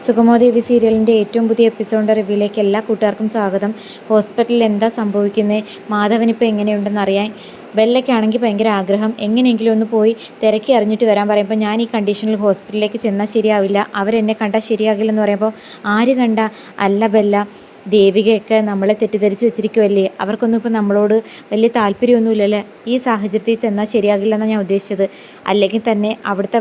സുഗമോദേവി സീരിയലിൻ്റെ ഏറ്റവും പുതിയ എപ്പിസോഡിൻ്റെ റിവ്യൂയിലേക്ക് എല്ലാ കൂട്ടുകാർക്കും സ്വാഗതം. ഹോസ്പിറ്റലിൽ എന്താ സംഭവിക്കുന്നത്, മാധവനിപ്പോൾ എങ്ങനെയുണ്ടെന്ന് അറിയാൻ ബെല്ലയ്ക്കാണെങ്കിൽ ഭയങ്കര ആഗ്രഹം. എങ്ങനെയെങ്കിലും ഒന്ന് പോയി തിരക്കി അറിഞ്ഞിട്ട് വരാൻ പറയുമ്പോൾ ഞാൻ ഈ കണ്ടീഷനിൽ ഹോസ്പിറ്റലിലേക്ക് ചെന്നാൽ ശരിയാവില്ല, അവരെന്നെ കണ്ടാൽ ശരിയാകില്ലെന്ന് പറയുമ്പോൾ ആര് കണ്ട അല്ല ബെല്ല, ദേവികയൊക്കെ നമ്മളെ തെറ്റിദ്ധരിച്ച് വെച്ചിരിക്കുമല്ലേ, അവർക്കൊന്നും ഇപ്പോൾ നമ്മളോട് വലിയ താല്പര്യമൊന്നുമില്ലല്ലേ, ഈ സാഹചര്യത്തിൽ ചെന്നാൽ ശരിയാകില്ലെന്നാണ് ഞാൻ ഉദ്ദേശിച്ചത്. അല്ലെങ്കിൽ തന്നെ അവിടുത്തെ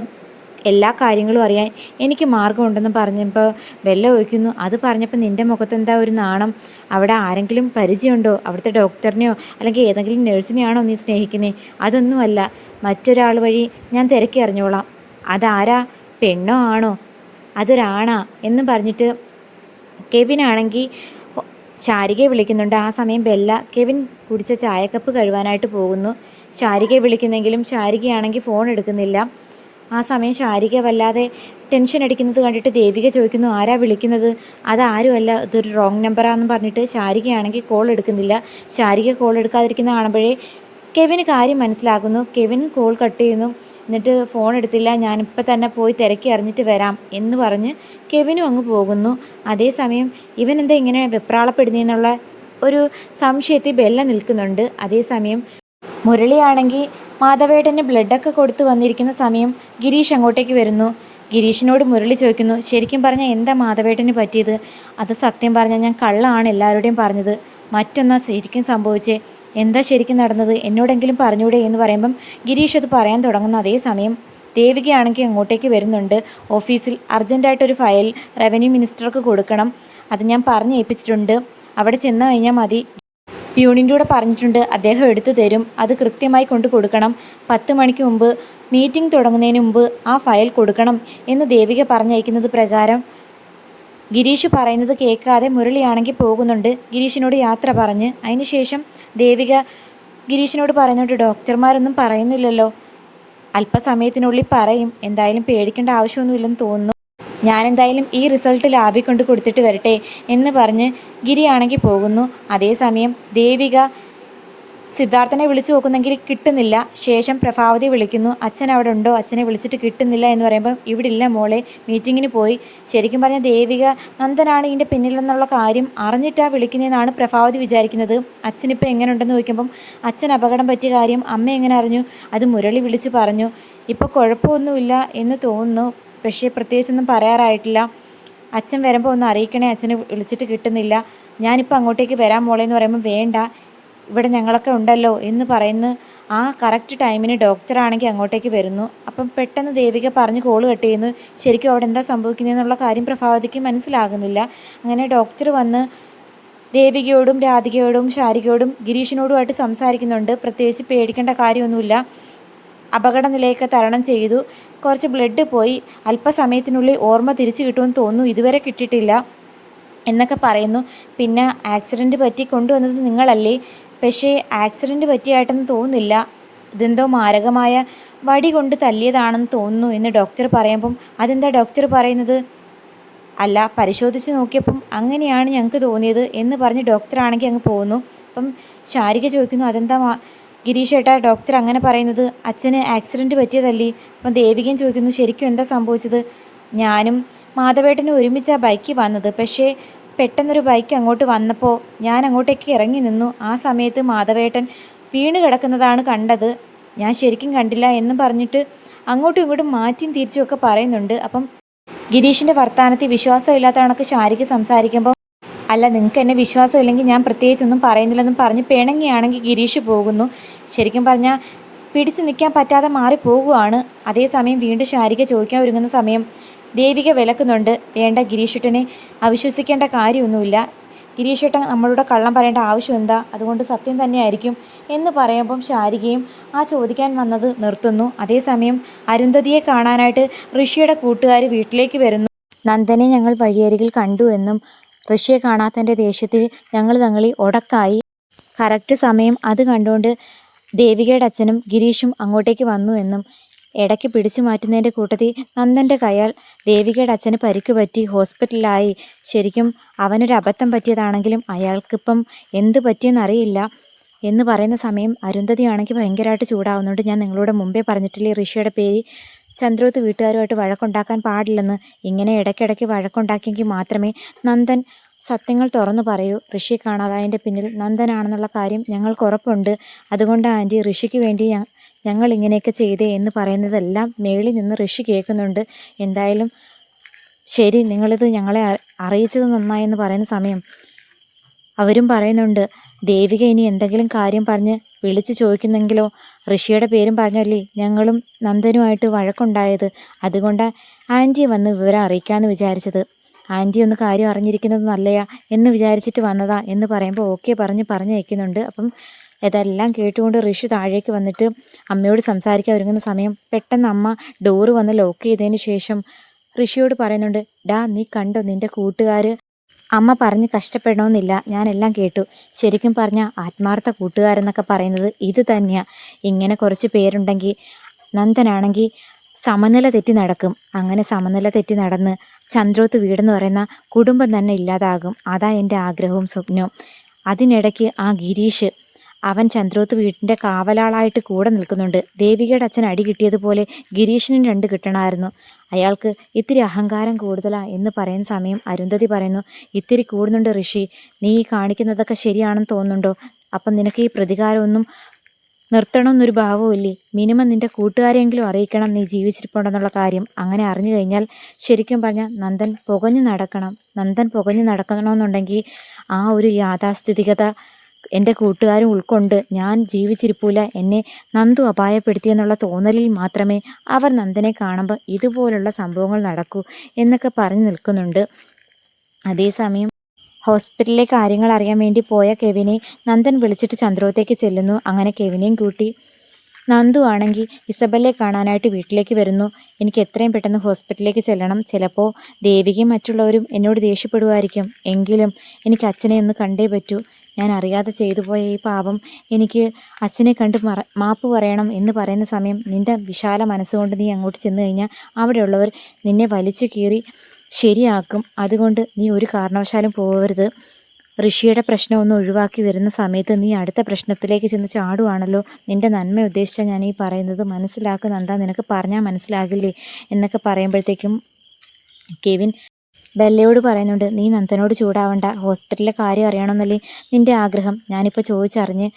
എല്ലാ കാര്യങ്ങളും അറിയാൻ എനിക്ക് മാർഗമുണ്ടെന്ന് പറഞ്ഞപ്പോൾ ബെല്ല ചോദിക്കുന്നു, അത് പറഞ്ഞപ്പോൾ നിൻ്റെ മുഖത്ത് എന്താ ഒരു നാണം, അവിടെ ആരെങ്കിലും പരിചയമുണ്ടോ, അവിടുത്തെ ഡോക്ടറിനെയോ അല്ലെങ്കിൽ ഏതെങ്കിലും നഴ്സിനെയാണോ നീ സ്നേഹിക്കുന്നത്? അതൊന്നുമല്ല, മറ്റൊരാൾ വഴി ഞാൻ തിരക്കി അറിഞ്ഞോളാം. അതാരാ, പെണ്ണോ ആണോ? അതൊരാണാ എന്ന് പറഞ്ഞിട്ട് കെവിനാണെങ്കിൽ ശാരികയെ വിളിക്കുന്നുണ്ട്. ആ സമയം ബെല്ല കെവിൻ കുടിച്ച ചായക്കപ്പ് കഴുകാനായിട്ട് പോകുന്നു. ശാരികയെ വിളിക്കുന്നെങ്കിലും ശാരികയാണെങ്കിൽ ഫോൺ എടുക്കുന്നില്ല. ആ സമയം ശാരിക വല്ലാതെ ടെൻഷൻ അടിക്കുന്നത് കണ്ടിട്ട് ദേവിക ചോദിക്കുന്നു, ആരാ വിളിക്കുന്നത്? അതാരുമല്ല, ഇതൊരു റോങ് നമ്പറാന്ന് പറഞ്ഞിട്ട് ശാരികയാണെങ്കിൽ കോൾ എടുക്കുന്നില്ല. ശാരിക കോൾ എടുക്കാതിരിക്കുന്ന കാണുമ്പോഴേ കെവിന് കാര്യം മനസ്സിലാകുന്നു. കെവിൻ കോൾ കട്ട് ചെയ്യുന്നു. എന്നിട്ട് ഫോൺ എടുത്തില്ല, ഞാനിപ്പോൾ തന്നെ പോയി തിരക്കി അറിഞ്ഞിട്ട് വരാം എന്ന് പറഞ്ഞ് കെവിനും അങ്ങ് പോകുന്നു. അതേസമയം ഇവൻ എന്താ ഇങ്ങനെ വെപ്രാളപ്പെടുന്നതെന്നുള്ള ഒരു സംശയത്തിൽ ബെല്ല നിൽക്കുന്നുണ്ട്. അതേസമയം മുരളിയാണെങ്കിൽ മാധവേട്ടന് ബ്ലഡൊക്കെ കൊടുത്ത് വന്നിരിക്കുന്ന സമയം ഗിരീഷ് അങ്ങോട്ടേക്ക് വരുന്നു. ഗിരീഷിനോട് മുരളി ചോദിക്കുന്നു, ശരിക്കും പറഞ്ഞാൽ എന്താ മാധവേട്ടന് പറ്റിയത്? അത് സത്യം പറഞ്ഞാൽ ഞാൻ കള്ളമാണ് എല്ലാവരുടെയും പറഞ്ഞത്, മറ്റൊന്നാ ശരിക്കും സംഭവിച്ചേ, എന്താ ശരിക്കും നടന്നത്, എന്നോടെങ്കിലും പറഞ്ഞൂടെ എന്ന് പറയുമ്പം ഗിരീഷ് അത് പറയാൻ തുടങ്ങുന്ന അതേസമയം ദേവികയാണെങ്കിൽ അങ്ങോട്ടേക്ക് വരുന്നുണ്ട്. ഓഫീസിൽ അർജൻറ്റായിട്ടൊരു ഫയൽ റവന്യൂ മിനിസ്റ്റർക്ക് കൊടുക്കണം, അത് ഞാൻ പറഞ്ഞ് ഏൽപ്പിച്ചിട്ടുണ്ട്, അവിടെ ചെന്ന് കഴിഞ്ഞാൽ മതി. പ്യൂണിൻ്റെ കൂടെ പറഞ്ഞിട്ടുണ്ട്, അദ്ദേഹം എടുത്തു തരും, അത് കൃത്യമായി കൊണ്ട് കൊടുക്കണം, 10 മണിക്ക് മുമ്പ് മീറ്റിംഗ് തുടങ്ങുന്നതിന് മുമ്പ് ആ ഫയൽ കൊടുക്കണം എന്ന് ദേവിക പറഞ്ഞയക്കുന്നത് പ്രകാരം ഗിരീഷ് പറയുന്നത് കേൾക്കാതെ മുരളിയാണെങ്കിൽ പോകുന്നുണ്ട്. ഗിരീഷിനോട് യാത്ര പറഞ്ഞ് അതിനുശേഷം ദേവിക ഗിരീഷിനോട് പറയുന്നുണ്ട്, ഡോക്ടർമാരൊന്നും പറയുന്നില്ലല്ലോ, അല്പസമയത്തിനുള്ളിൽ പറയും, എന്തായാലും പേടിക്കേണ്ട ആവശ്യമൊന്നുമില്ലെന്ന് തോന്നുന്നു, ഞാനെന്തായാലും ഈ റിസൾട്ട് ലാബിൽ കൊണ്ട് കൊടുത്തിട്ട് വരട്ടെ എന്ന് പറഞ്ഞ് ഗിരിയാണെങ്കിൽ പോകുന്നു. അതേസമയം ദേവിക സിദ്ധാർത്ഥനെ വിളിച്ചു നോക്കുന്നെങ്കിൽ കിട്ടുന്നില്ല. ശേഷം പ്രഭാവതി വിളിക്കുന്നു, അച്ഛൻ അവിടെ ഉണ്ടോ, അച്ഛനെ വിളിച്ചിട്ട് കിട്ടുന്നില്ല എന്ന് പറയുമ്പം ഇവിടെ ഇല്ല മോളെ, മീറ്റിങ്ങിന് പോയി. ശരിക്കും പറഞ്ഞാൽ ദേവിക നന്ദനാണ് ഇതിൻ്റെ പിന്നിലെന്നുള്ള കാര്യം അറിഞ്ഞിട്ടാണ് വിളിക്കുന്നതെന്നാണ് പ്രഭാവതി വിചാരിക്കുന്നത്. അച്ഛനിപ്പോൾ എങ്ങനെ ഉണ്ടെന്ന് ചോദിക്കുമ്പം അച്ഛൻ അപകടം പറ്റിയ കാര്യം അമ്മ എങ്ങനെ അറിഞ്ഞു, അത് മുരളി വിളിച്ചു പറഞ്ഞു, ഇപ്പോൾ കുഴപ്പമൊന്നുമില്ല എന്ന് തോന്നുന്നു, പക്ഷേ പ്രത്യേകിച്ചൊന്നും പറയാറായിട്ടില്ല, അച്ഛൻ വരുമ്പോൾ ഒന്ന് അറിയിക്കണേ, അച്ഛനെ വിളിച്ചിട്ട് കിട്ടുന്നില്ല, ഞാനിപ്പോൾ അങ്ങോട്ടേക്ക് വരാൻ മോളെ എന്ന് പറയുമ്പോൾ വേണ്ട, ഇവിടെ ഞങ്ങളൊക്കെ ഉണ്ടല്ലോ എന്ന് പറയുന്നു. ആ കറക്റ്റ് ടൈമിന് ഡോക്ടറാണെങ്കിൽ അങ്ങോട്ടേക്ക് വരുന്നു. അപ്പം പെട്ടെന്ന് ദേവിക പറഞ്ഞ് കോൾ കട്ട് ചെയ്യുന്നു. ശരിക്കും അവിടെ എന്താ സംഭവിക്കുന്നതെന്നുള്ള കാര്യം പ്രഭാവതിക്ക് മനസ്സിലാകുന്നില്ല. അങ്ങനെ ഡോക്ടർ വന്ന് ദേവികയോടും രാധികയോടും ശാരികയോടും ഗിരീഷിനോടുമായിട്ട് സംസാരിക്കുന്നുണ്ട്. പ്രത്യേകിച്ച് പേടിക്കേണ്ട കാര്യമൊന്നുമില്ല, അപകട നിലയൊക്കെ തരണം ചെയ്തു, കുറച്ച് ബ്ലഡ് പോയി, അല്പസമയത്തിനുള്ളിൽ ഓർമ്മ തിരിച്ചു കിട്ടുമെന്ന് തോന്നുന്നു, ഇതുവരെ കിട്ടിയിട്ടില്ല എന്നൊക്കെ പറയുന്നു. പിന്നെ ആക്സിഡൻറ്റ് പറ്റി കൊണ്ടുവന്നത് നിങ്ങളല്ലേ, പക്ഷേ ആക്സിഡൻറ്റ് പറ്റിയായിട്ടൊന്നും തോന്നുന്നില്ല, ഇതെന്തോ മാരകമായ വടി കൊണ്ട് തല്ലിയതാണെന്ന് തോന്നുന്നു എന്ന് ഡോക്ടർ പറയുമ്പം അതെന്താ ഡോക്ടർ പറയുന്നത്? അല്ല, പരിശോധിച്ച് നോക്കിയപ്പം അങ്ങനെയാണ് ഞങ്ങൾക്ക് തോന്നിയത് എന്ന് പറഞ്ഞ് ഡോക്ടറാണെങ്കിൽ അങ്ങ് പോകുന്നു. അപ്പം ശാരിക ചോദിക്കുന്നു, അതെന്താ ഗിരീഷ് ഏട്ടാ ഡോക്ടർ അങ്ങനെ പറയുന്നത്, അച്ഛന് ആക്സിഡൻറ്റ് പറ്റിയതല്ലേ? അപ്പം ദേവികയും ചോദിക്കുന്നു, ശരിക്കും എന്താ സംഭവിച്ചത്? ഞാനും മാധവേട്ടനും ഒരുമിച്ചാണ് ബൈക്കിൽ വന്നത്, പക്ഷേ പെട്ടെന്നൊരു ബൈക്ക് അങ്ങോട്ട് വന്നപ്പോൾ ഞാൻ അങ്ങോട്ടേക്ക് ഇറങ്ങി നിന്നു, ആ സമയത്ത് മാധവേട്ടൻ വീണ് കിടക്കുന്നതാണ് കണ്ടത്, ഞാൻ ശരിക്കും കണ്ടില്ല എന്ന് പറഞ്ഞിട്ട് അങ്ങോട്ടും ഇങ്ങോട്ടും മാറ്റിയും തിരിച്ചുമൊക്കെ പറയുന്നുണ്ട്. അപ്പം ഗിരീഷിൻ്റെ വർത്തമാനത്തിൽ വിശ്വാസമില്ലാത്ത കണക്ക് ശാരിക സംസാരിക്കുമ്പോൾ, അല്ല നിങ്ങൾക്ക് എന്നെ വിശ്വാസമില്ലെങ്കിൽ ഞാൻ പ്രത്യേകിച്ചൊന്നും പറയുന്നില്ലെന്നും പറഞ്ഞ് പിണങ്ങിയാണെങ്കിൽ ഗിരീഷ് പോകുന്നു. ശരിക്കും പറഞ്ഞാൽ പിടിച്ച് നിൽക്കാൻ പറ്റാതെ മാറിപ്പോകുകയാണ്. അതേസമയം വീണ്ടും ശാരിക ചോദിക്കാൻ ഒരുങ്ങുന്ന സമയം ദേവിക വിലക്കുന്നുണ്ട്, വേണ്ട, ഗിരീഷേട്ടനെ അവിശ്വസിക്കേണ്ട കാര്യമൊന്നുമില്ല, ഗിരീഷേട്ടൻ നമ്മളോട് കള്ളം പറയേണ്ട ആവശ്യം എന്താ, അതുകൊണ്ട് സത്യം തന്നെയായിരിക്കും എന്ന് പറയുമ്പം ശാരികയും ആ ചോദിക്കാൻ വന്നത് നിർത്തുന്നു. അതേസമയം അരുന്ധതിയെ കാണാനായിട്ട് ഋഷിയുടെ കൂട്ടുകാർ വീട്ടിലേക്ക് വരുന്നു. നന്ദനെ ഞങ്ങൾ വഴിയരികിൽ കണ്ടു എന്നും ഋഷിയെ കാണാത്തതിൻ്റെ ദേഷ്യത്തിൽ ഞങ്ങൾ തങ്ങളിൽ ഉടക്കായി, കറക്റ്റ് സമയം അത് കണ്ടുകൊണ്ട് ദേവികയുടെ അച്ഛനും ഗിരീഷും അങ്ങോട്ടേക്ക് വന്നു എന്നും, ഇടയ്ക്ക് പിടിച്ചു മാറ്റുന്നതിൻ്റെ കൂട്ടത്തിൽ നന്ദൻ്റെ കയ്യാൽ ദേവികയുടെ അച്ഛന് പരിക്ക് പറ്റി ഹോസ്പിറ്റലിലായി, ശരിക്കും അവനൊരു അബദ്ധം പറ്റിയതാണെങ്കിലും അയാൾക്കിപ്പം എന്ത് പറ്റിയെന്നറിയില്ല എന്ന് പറയുന്ന സമയം അരുന്ധതിയാണെങ്കിൽ ഭയങ്കരമായിട്ട് ചൂടാവുന്നുണ്ട്. ഞാൻ നിങ്ങളോട് മുമ്പേ പറഞ്ഞിട്ടില്ലേ ഋഷിയുടെ പേര് ചന്ദ്രോത്ത് വീട്ടുകാരുമായിട്ട് വഴക്കുണ്ടാക്കാൻ പാടില്ലെന്ന്. ഇങ്ങനെ ഇടയ്ക്കിടയ്ക്ക് വഴക്കുണ്ടാക്കിയെങ്കിൽ മാത്രമേ നന്ദൻ സത്യങ്ങൾ തുറന്നു പറയൂ. ഋഷി കാണാതായതിൻ്റെ പിന്നിൽ നന്ദനാണെന്നുള്ള കാര്യം ഞങ്ങൾക്ക് ഉറപ്പുണ്ട്. അതുകൊണ്ട് ആൻറ്റി, ഋഷിക്ക് വേണ്ടി ഞങ്ങൾ ഇങ്ങനെയൊക്കെ ചെയ്തേ എന്ന് പറയുന്നതെല്ലാം മേളിൽ നിന്ന് ഋഷി കേൾക്കുന്നുണ്ട്. എന്തായാലും ശരി, നിങ്ങളിത് ഞങ്ങളെ അറിയിച്ചത് നന്നായെന്ന് പറയുന്ന സമയം അവരും പറയുന്നുണ്ട്, ദേവിക ഇനി എന്തെങ്കിലും കാര്യം പറഞ്ഞ് വിളിച്ചു ചോദിക്കുന്നെങ്കിലോ, ഋഷിയുടെ പേരും പറഞ്ഞല്ലേ ഞങ്ങളും നന്ദനുമായിട്ട് വഴക്കുണ്ടായത്. അതുകൊണ്ട് ആൻറ്റി വന്ന് വിവരം അറിയിക്കാമെന്ന് വിചാരിച്ചത്. ആൻറ്റി ഒന്ന് കാര്യം അറിഞ്ഞിരിക്കുന്നത് നല്ലയാ എന്ന് വിചാരിച്ചിട്ട് വന്നതാ എന്ന് പറയുമ്പോൾ ഓക്കെ പറഞ്ഞ് വയ്ക്കുന്നുണ്ട്. അപ്പം ഇതെല്ലാം കേട്ടുകൊണ്ട് ഋഷി താഴേക്ക് വന്നിട്ട് അമ്മയോട് സംസാരിക്കാൻ ഒരുങ്ങുന്ന സമയം പെട്ടെന്ന് അമ്മ ഡോറ് വന്ന് ലോക്ക് ചെയ്തതിന് ശേഷം ഋഷിയോട് പറയുന്നുണ്ട്, ഡാ നീ കണ്ടോ നിൻ്റെ കൂട്ടുകാർ അമ്മ പറഞ്ഞ് കഷ്ടപ്പെടണമെന്നില്ല, ഞാനെല്ലാം കേട്ടു. ശരിക്കും പറഞ്ഞാൽ ആത്മാർത്ഥ കൂട്ടുകാരെന്നൊക്കെ പറയുന്നത് ഇത് തന്നെയാണ്. ഇങ്ങനെ കുറച്ച് പേരുണ്ടെങ്കിൽ നന്ദനാണെങ്കിൽ സമനില തെറ്റി നടക്കും. അങ്ങനെ സമനില തെറ്റി നടന്ന് ചന്ദ്രോത്ത് വീടെന്ന് പറയുന്ന കുടുംബം തന്നെ ഇല്ലാതാകും. അതാ എൻ്റെ ആഗ്രഹവും സ്വപ്നവും. അതിനിടയ്ക്ക് ആ ഗിരീഷ്, അവൻ ചന്ദ്രോത്ത് വീട്ടിൻ്റെ കാവലാളായിട്ട് കൂടെ നിൽക്കുന്നുണ്ട്. ദേവികയുടെ അച്ഛൻ അടി കിട്ടിയതുപോലെ ഗിരീഷിനും 2 കിട്ടണമായിരുന്നു. അയാൾക്ക് ഇത്തിരി അഹങ്കാരം കൂടുതലാ എന്ന് പറയുന്ന സമയം അരുന്ധതി പറയുന്നു, ഇത്തിരി കൂടുന്നുണ്ട് ഋഷി. നീ കാണിക്കുന്നതൊക്കെ ശരിയാണെന്ന് തോന്നുന്നുണ്ടോ? അപ്പം നിനക്ക് ഈ പ്രതികാരമൊന്നും നിർത്തണമെന്നൊരു ഭാവവും ഇല്ലേ? മിനിമം നിൻ്റെ കൂട്ടുകാരെങ്കിലും അറിയിക്കണം നീ ജീവിച്ചിരിപ്പുണ്ടെന്നുള്ള കാര്യം. അങ്ങനെ അറിഞ്ഞു കഴിഞ്ഞാൽ ശരിക്കും പറഞ്ഞാൽ നന്ദൻ പുകഞ്ഞു നടക്കണമെന്നുണ്ടെങ്കിൽ ആ ഒരു യാഥാസ്ഥിതികത എൻ്റെ കൂട്ടുകാരും ഉൾക്കൊണ്ട് ഞാൻ ജീവിച്ചിരിപ്പൂല, എന്നെ നന്ദു അപായപ്പെടുത്തിയെന്നുള്ള തോന്നലിൽ മാത്രമേ അവർ നന്ദനെ കാണുമ്പോൾ ഇതുപോലുള്ള സംഭവങ്ങൾ നടക്കൂ എന്നൊക്കെ പറഞ്ഞു നിൽക്കുന്നുണ്ട്. അതേസമയം ഹോസ്പിറ്റലിലെ കാര്യങ്ങൾ അറിയാൻ വേണ്ടി പോയ കെവിനെ നന്ദൻ വിളിച്ചിട്ട് ചന്ദ്രോത്തേക്ക് ചെല്ലുന്നു. അങ്ങനെ കെവിനെയും കൂട്ടി നന്ദു ആണെങ്കിൽ ഇസബല്ലെ കാണാനായിട്ട് വീട്ടിലേക്ക് വരുന്നു. എനിക്ക് എത്രയും പെട്ടെന്ന് ഹോസ്പിറ്റലിലേക്ക് ചെല്ലണം. ചിലപ്പോൾ ദേവികയും മറ്റുള്ളവരും എന്നോട് ദേഷ്യപ്പെടുമായിരിക്കും. എങ്കിലും എനിക്ക് അച്ഛനെ ഒന്ന് കണ്ടേ പറ്റൂ. ഞാൻ അറിയാതെ ചെയ്തു പോയ ഈ പാപം എനിക്ക് അച്ഛനെ കണ്ട് മാപ്പ് പറയണം എന്ന് പറയുന്ന സമയം നിൻ്റെ വിശാല മനസ്സുകൊണ്ട് നീ അങ്ങോട്ട് ചെന്ന് കഴിഞ്ഞാൽ അവിടെയുള്ളവർ നിന്നെ വലിച്ചു കീറി ശരിയാക്കും. അതുകൊണ്ട് നീ ഒരു കാരണവശാലും പോകരുത്. ഋഷിയുടെ പ്രശ്നമൊന്നും ഒഴിവാക്കി വരുന്ന സമയത്ത് നീ അടുത്ത പ്രശ്നത്തിലേക്ക് ചെന്ന് ചാടുവാണല്ലോ. നിൻ്റെ നന്മ ഉദ്ദേശിച്ച ഞാൻ ഈ പറയുന്നത് മനസ്സിലാക്കുന്നുണ്ടാ, നിനക്ക് പറഞ്ഞാൽ മനസ്സിലാകില്ലേ എന്നൊക്കെ പറയുമ്പോഴത്തേക്കും കെവിൻ ബെല്ലയോട് പറയുന്നുണ്ട്, നീ നന്ദനോട് ചൂടാവണ്ട. ഹോസ്പിറ്റലിലെ കാര്യം അറിയണമെന്നല്ലേ നിൻ്റെ ആഗ്രഹം. ഞാനിപ്പോൾ ചോദിച്ചറിഞ്ഞ്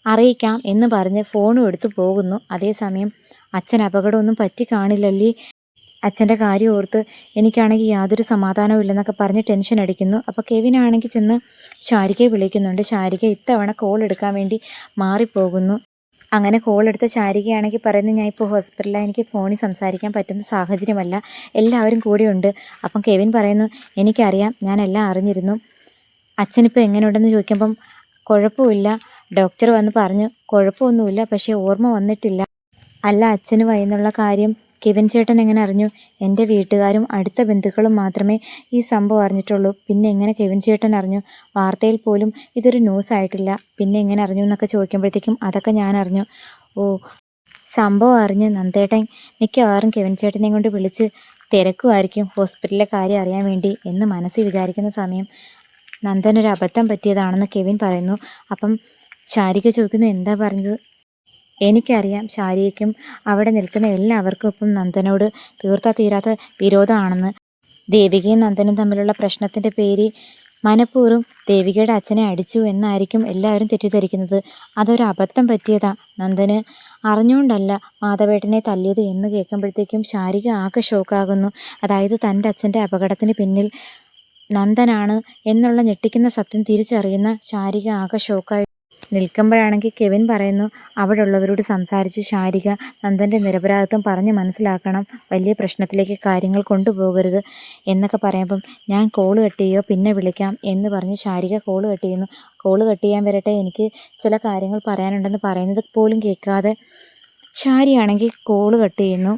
അറിയിക്കാം എന്ന് പറഞ്ഞ് ഫോണും എടുത്ത് പോകുന്നു. അതേസമയം അച്ഛൻ അപകടമൊന്നും പറ്റി കാണില്ലല്ലേ, അച്ഛൻ്റെ കാര്യം ഓർത്ത് എനിക്കാണെങ്കിൽ യാതൊരു സമാധാനവും ഇല്ലെന്നൊക്കെ പറഞ്ഞ് ടെൻഷൻ അടിക്കുന്നു. അപ്പോൾ കെവിനാണെങ്കിൽ ചെന്ന് ശാരികയെ വിളിക്കുന്നുണ്ട്. ശാരിക ഇത്തവണ കോൾ എടുക്കാൻ വേണ്ടി മാറിപ്പോകുന്നു. അങ്ങനെ കോൾ എടുത്ത ശാരികയാണെങ്കിൽ പറയുന്നത്, ഞാൻ ഇപ്പോൾ ഹോസ്പിറ്റലിലാണ്, എനിക്ക് ഫോണിൽ സംസാരിക്കാൻ പറ്റുന്ന സാഹചര്യമല്ല, എല്ലാവരും കൂടെയുണ്ട്. അപ്പം കെവിൻ പറയുന്നു, എനിക്കറിയാം, ഞാൻ എല്ലാം അറിഞ്ഞിരുന്നു. അച്ഛനിപ്പോൾ എങ്ങനെയുണ്ടെന്ന് ചോദിക്കുമ്പം കുഴപ്പമില്ല, ഡോക്ടർ വന്ന് പറഞ്ഞു കുഴപ്പമൊന്നുമില്ല, പക്ഷേ ഓർമ്മ വന്നിട്ടില്ല. അല്ല, അച്ഛന് വയ്യെന്നുള്ള കാര്യം കെവിൻ ചേട്ടൻ എങ്ങനെ അറിഞ്ഞു? എൻ്റെ വീട്ടുകാരും അടുത്ത ബന്ധുക്കളും മാത്രമേ ഈ സംഭവം അറിഞ്ഞിട്ടുള്ളൂ. പിന്നെ എങ്ങനെ കെവിൻ ചേട്ടൻ അറിഞ്ഞു? വാർത്തയിൽ പോലും ഇതൊരു ന്യൂസ് ആയിട്ടില്ല. പിന്നെ എങ്ങനെ അറിഞ്ഞു എന്നൊക്കെ ചോദിക്കുമ്പോഴത്തേക്കും അതൊക്കെ ഞാൻ അറിഞ്ഞു. ഓ, സംഭവം അറിഞ്ഞ് നന്ദേട്ടൻ മിക്കവാറും കെവിൻ ചേട്ടനെയും കൊണ്ട് വിളിച്ച് തിരക്കുമായിരിക്കും ഹോസ്പിറ്റലിലെ കാര്യം അറിയാൻ വേണ്ടി എന്ന് മനസ്സിൽ വിചാരിക്കുന്ന സമയം നന്ദനൊരു അബദ്ധം പറ്റിയതാണെന്ന് കെവിൻ പറയുന്നു. അപ്പം ശാരിക ചോദിക്കുന്നു, എന്താ പറഞ്ഞത്? എനിക്കറിയാം, ശാരികയ്ക്കും അവിടെ നിൽക്കുന്ന എല്ലാവർക്കും ഇപ്പം നന്ദനോട് തീരാത്ത വിരോധമാണെന്ന്. ദേവികയും നന്ദനും തമ്മിലുള്ള പ്രശ്നത്തിൻ്റെ പേര് മനഃപൂർവ്വം ദേവികയുടെ അച്ഛനെ അടിച്ചു എന്നായിരിക്കും എല്ലാവരും തെറ്റിദ്ധരിക്കുന്നത്. അതൊരു അബദ്ധം പറ്റിയതാ. നന്ദന് അറിഞ്ഞുകൊണ്ടല്ല മാധവേട്ടനെ തല്ലിയത് എന്ന് കേൾക്കുമ്പോഴത്തേക്കും ശാരിക ആകെ ഷോക്കാകുന്നു. അതായത് തൻ്റെ അച്ഛൻ്റെ അപകടത്തിന് പിന്നിൽ നന്ദനാണ് എന്നുള്ള ഞെട്ടിക്കുന്ന സത്യം തിരിച്ചറിയുന്ന ശാരിക ആകെ ഷോക്കായി നിൽക്കുമ്പോഴാണെങ്കിൽ കെവിൻ പറയുന്നു, അവിടെ ഉള്ളവരോട് സംസാരിച്ച് ശാരിക നന്ദൻ്റെ നിരപരാധിത്വം പറഞ്ഞ് മനസ്സിലാക്കണം, വലിയ പ്രശ്നത്തിലേക്ക് കാര്യങ്ങൾ കൊണ്ടുപോകരുത് എന്നൊക്കെ പറയുമ്പം ഞാൻ കോള് കട്ട് ചെയ്യുകയോ പിന്നെ വിളിക്കാം എന്ന് പറഞ്ഞ് ശാരിക കോള് കട്ട് ചെയ്യുന്നു. കോള് കട്ട് ചെയ്യാൻ വരട്ടെ, എനിക്ക് ചില കാര്യങ്ങൾ പറയാനുണ്ടെന്ന് പറയുന്നത് പോലും കേൾക്കാതെ ശാരിയാണെങ്കിൽ കോള് കട്ട് ചെയ്യുന്നു.